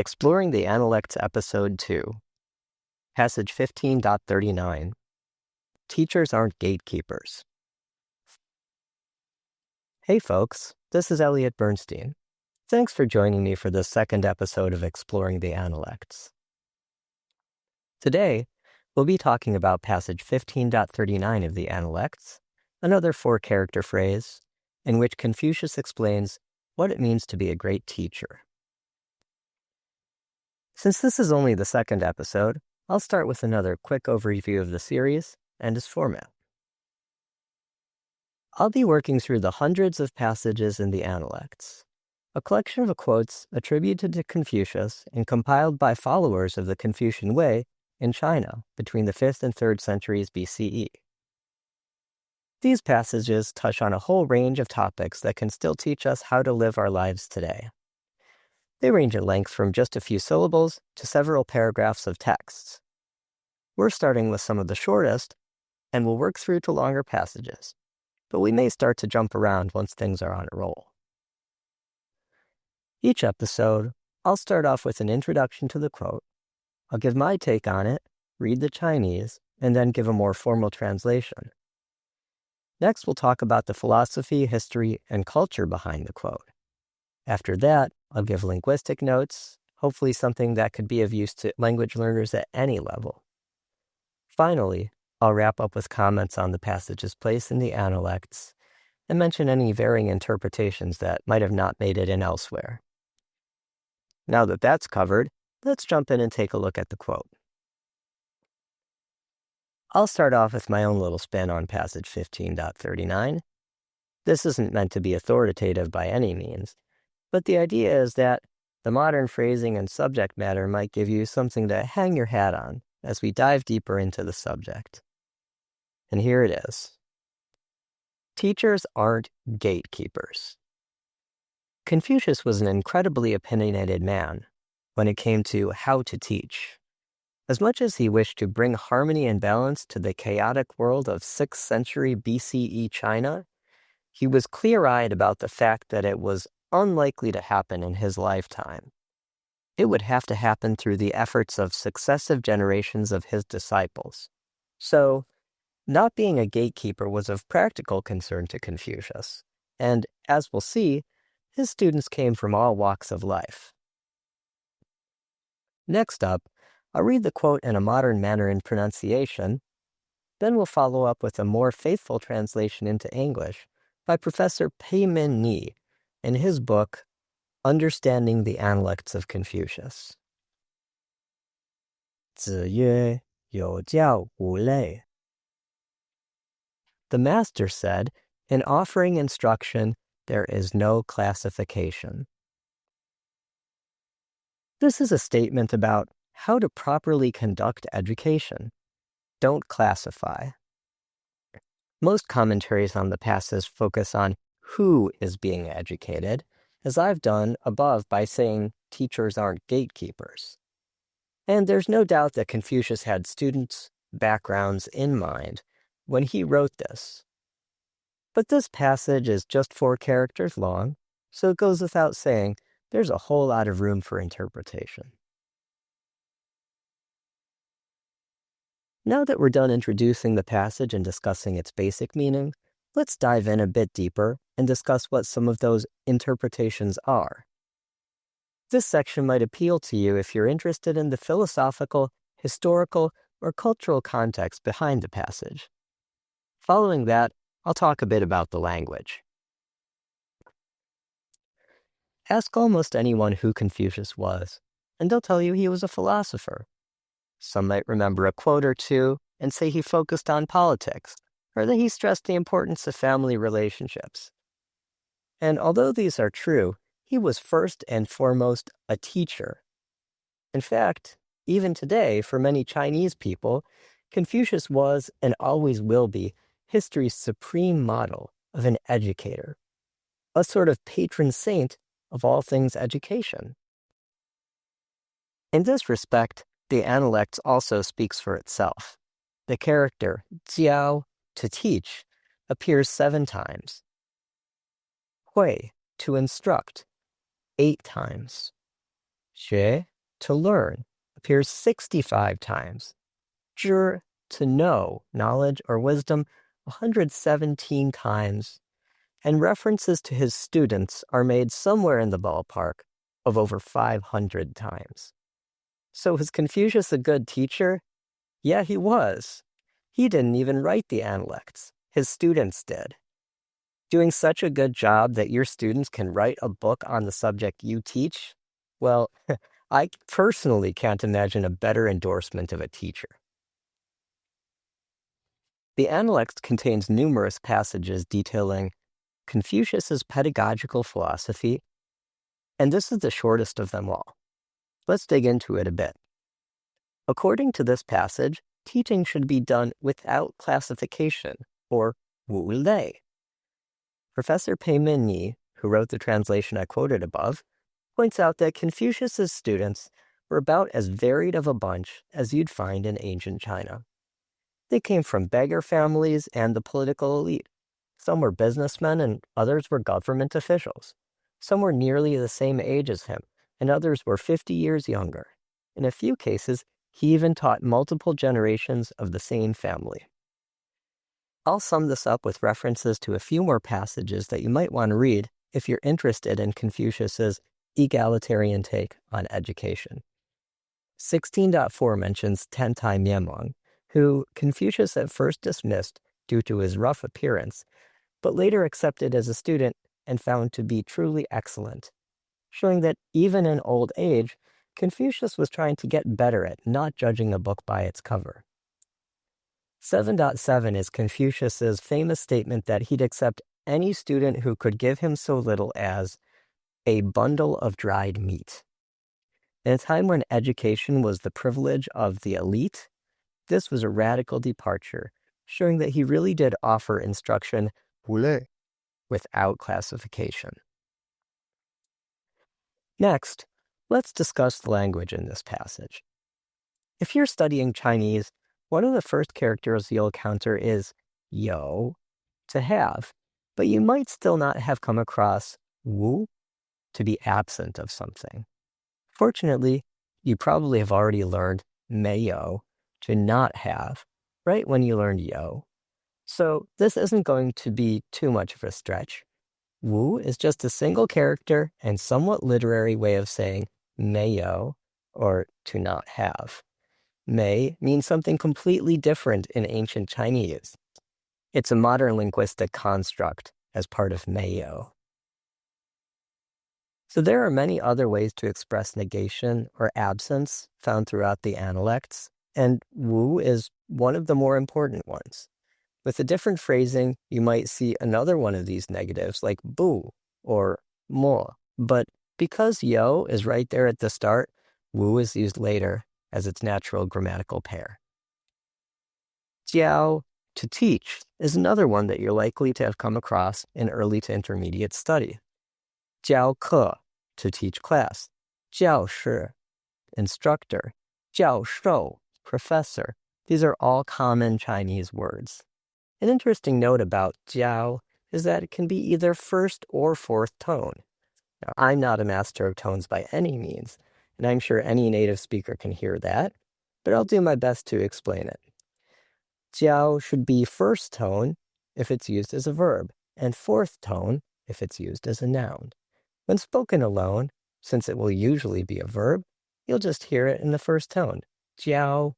Exploring the Analects Episode 2, Passage 15.39, Teachers Aren't Gatekeepers. Hey folks, this is Elliott Bernstein. Thanks for joining me for the second episode of Exploring the Analects. Today, we'll be talking about Passage 15.39 of the Analects, another four-character phrase, in which Confucius explains what it means to be a great teacher. Since this is only the second episode, I'll start with another quick overview of the series and its format. I'll be working through the hundreds of passages in the Analects, a collection of quotes attributed to Confucius and compiled by followers of the Confucian way in China between the 5th and 3rd centuries BCE. These passages touch on a whole range of topics that can still teach us how to live our lives today. They range in length from just a few syllables to several paragraphs of texts. We're starting with some of the shortest, and we'll work through to longer passages, but we may start to jump around once things are on a roll. Each episode, I'll start off with an introduction to the quote. I'll give my take on it, read the Chinese, and then give a more formal translation. Next, we'll talk about the philosophy, history, and culture behind the quote. After that, I'll give linguistic notes, hopefully something that could be of use to language learners at any level. Finally, I'll wrap up with comments on the passage's place in the Analects and mention any varying interpretations that might have not made it in elsewhere. Now that that's covered, let's jump in and take a look at the quote. I'll start off with my own little spin on passage 15.39. This isn't meant to be authoritative by any means, but the idea is that the modern phrasing and subject matter might give you something to hang your hat on as we dive deeper into the subject. And here it is. Teachers aren't gatekeepers. Confucius was an incredibly opinionated man when it came to how to teach. As much as he wished to bring harmony and balance to the chaotic world of 6th century BCE China, he was clear-eyed about the fact that it was unlikely to happen in his lifetime. It would have to happen through the efforts of successive generations of his disciples. So, not being a gatekeeper was of practical concern to Confucius, and as we'll see, his students came from all walks of life. Next up, I'll read the quote in a modern manner in pronunciation, then we'll follow up with a more faithful translation into English by Professor Pei-Min Ni in his book, Understanding the Analects of Confucius. 子曰,有教无类. The master said, in offering instruction, there is no classification. This is a statement about how to properly conduct education. Don't classify. Most commentaries on the passage focus on who is being educated, as I've done above by saying teachers aren't gatekeepers. And there's no doubt that Confucius had students' backgrounds in mind when he wrote this. But this passage is just 4 characters long, so it goes without saying there's a whole lot of room for interpretation. Now that we're done introducing the passage and discussing its basic meaning, let's dive in a bit deeper and discuss what some of those interpretations are. This section might appeal to you if you're interested in the philosophical, historical, or cultural context behind the passage. Following that, I'll talk a bit about the language. Ask almost anyone who Confucius was, and they'll tell you he was a philosopher. Some might remember a quote or two and say he focused on politics, or that he stressed the importance of family relationships. And although these are true, he was first and foremost a teacher. In fact, even today, for many Chinese people, Confucius was and always will be history's supreme model of an educator, a sort of patron saint of all things education. In this respect, the Analects also speaks for itself. The character jiao, to teach, appears 7 times. Hui, to instruct, 8 times. 学, to learn, appears 65 times. 知, to know, knowledge or wisdom, 117 times. And references to his students are made somewhere in the ballpark of over 500 times. So was Confucius a good teacher? Yeah, he was. He didn't even write the Analects. His students did. Doing such a good job that your students can write a book on the subject you teach? Well, I personally can't imagine a better endorsement of a teacher. The Analects contains numerous passages detailing Confucius's pedagogical philosophy, and this is the shortest of them all. Let's dig into it a bit. According to this passage, teaching should be done without classification, or wu lei. Professor Pei Min-yi, who wrote the translation I quoted above, points out that Confucius's students were about as varied of a bunch as you'd find in ancient China. They came from beggar families and the political elite. Some were businessmen and others were government officials. Some were nearly the same age as him, and others were 50 years younger. In a few cases, he even taught multiple generations of the same family. I'll sum this up with references to a few more passages that you might want to read if you're interested in Confucius's egalitarian take on education. 16.4 mentions Tentai Mianwang, who Confucius at first dismissed due to his rough appearance, but later accepted as a student and found to be truly excellent, showing that even in old age, Confucius was trying to get better at not judging a book by its cover. 7.7 is Confucius's famous statement that he'd accept any student who could give him so little as a bundle of dried meat. In a time when education was the privilege of the elite, this was a radical departure, showing that he really did offer instruction without classification. Next, let's discuss the language in this passage. If you're studying Chinese, one of the first characters you'll encounter is yo, to have, but you might still not have come across wu, to be absent of something. Fortunately, you probably have already learned meyo, to not have, right when you learned yo. So this isn't going to be too much of a stretch. Wu is just a single character and somewhat literary way of saying meyo, or to not have. Mei means something completely different in ancient Chinese. It's a modern linguistic construct as part of meyo. So there are many other ways to express negation or absence found throughout the Analects, and wu is one of the more important ones. With a different phrasing, you might see another one of these negatives like bu or mo, but because yo is right there at the start, wu is used later as its natural grammatical pair. Jiao, to teach, is another one that you're likely to have come across in early to intermediate study. Jiao ke, to teach class. Jiao shi, instructor. Jiao shou, professor. These are all common Chinese words. An interesting note about jiao is that it can be either first or fourth tone. Now, I'm not a master of tones by any means, and I'm sure any native speaker can hear that, but I'll do my best to explain it. Jiao should be first tone if it's used as a verb, and fourth tone if it's used as a noun. When spoken alone, since it will usually be a verb, you'll just hear it in the first tone, jiao.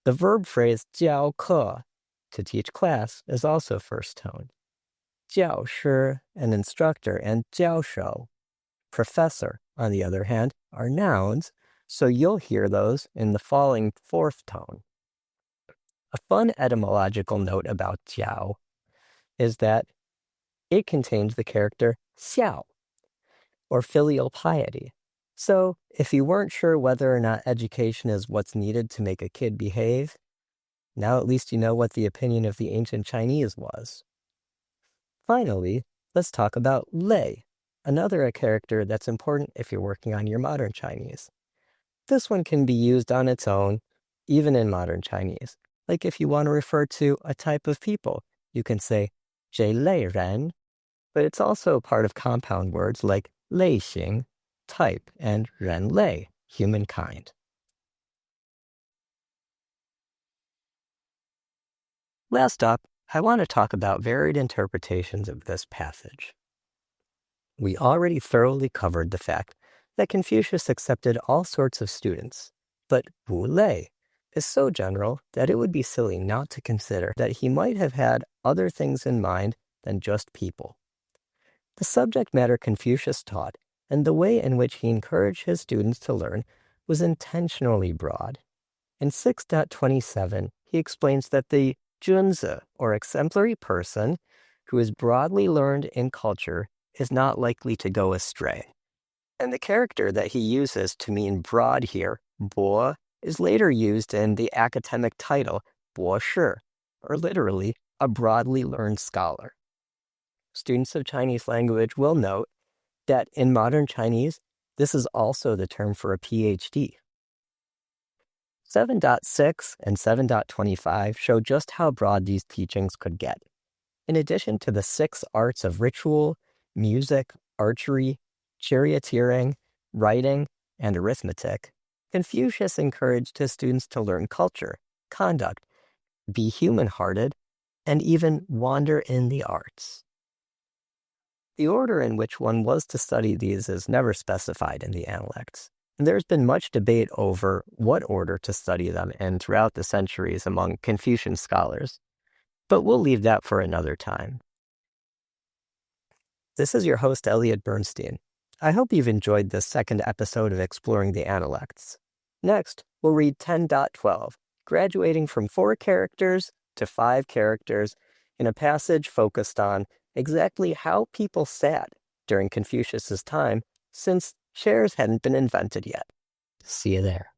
The verb phrase jiao ke, to teach class, is also first tone. Jiao shi, an instructor, and jiao shou, professor, on the other hand, are nouns, so you'll hear those in the falling fourth tone. A fun etymological note about jiao is that it contains the character xiao, or filial piety. So if you weren't sure whether or not education is what's needed to make a kid behave, now at least you know what the opinion of the ancient Chinese was. Finally, let's talk about lei, another character that's important if you're working on your modern Chinese. This one can be used on its own, even in modern Chinese. Like if you want to refer to a type of people, you can say 这类人, but it's also part of compound words like 类型, type, and ren lei, humankind. Last up, I want to talk about varied interpretations of this passage. We already thoroughly covered the fact that Confucius accepted all sorts of students, but wu lei is so general that it would be silly not to consider that he might have had other things in mind than just people. The subject matter Confucius taught and the way in which he encouraged his students to learn was intentionally broad. In 6.27, he explains that the junzi, or exemplary person, who is broadly learned in culture, is not likely to go astray. And the character that he uses to mean broad here, bo, is later used in the academic title, bo shi, or literally, a broadly learned scholar. Students of Chinese language will note that in modern Chinese, this is also the term for a PhD. 7.6 and 7.25 show just how broad these teachings could get. In addition to the 6 arts of ritual, music, archery, charioteering, writing, and arithmetic, Confucius encouraged his students to learn culture, conduct, be human-hearted, and even wander in the arts. The order in which one was to study these is never specified in the Analects, and there's been much debate over what order to study them in throughout the centuries among Confucian scholars, but we'll leave that for another time. This is your host, Elliott Bernstein. I hope you've enjoyed this second episode of Exploring the Analects. Next, we'll read 10.12, graduating from 4 characters to 5 characters in a passage focused on exactly how people sat during Confucius's time, since chairs hadn't been invented yet. See you there.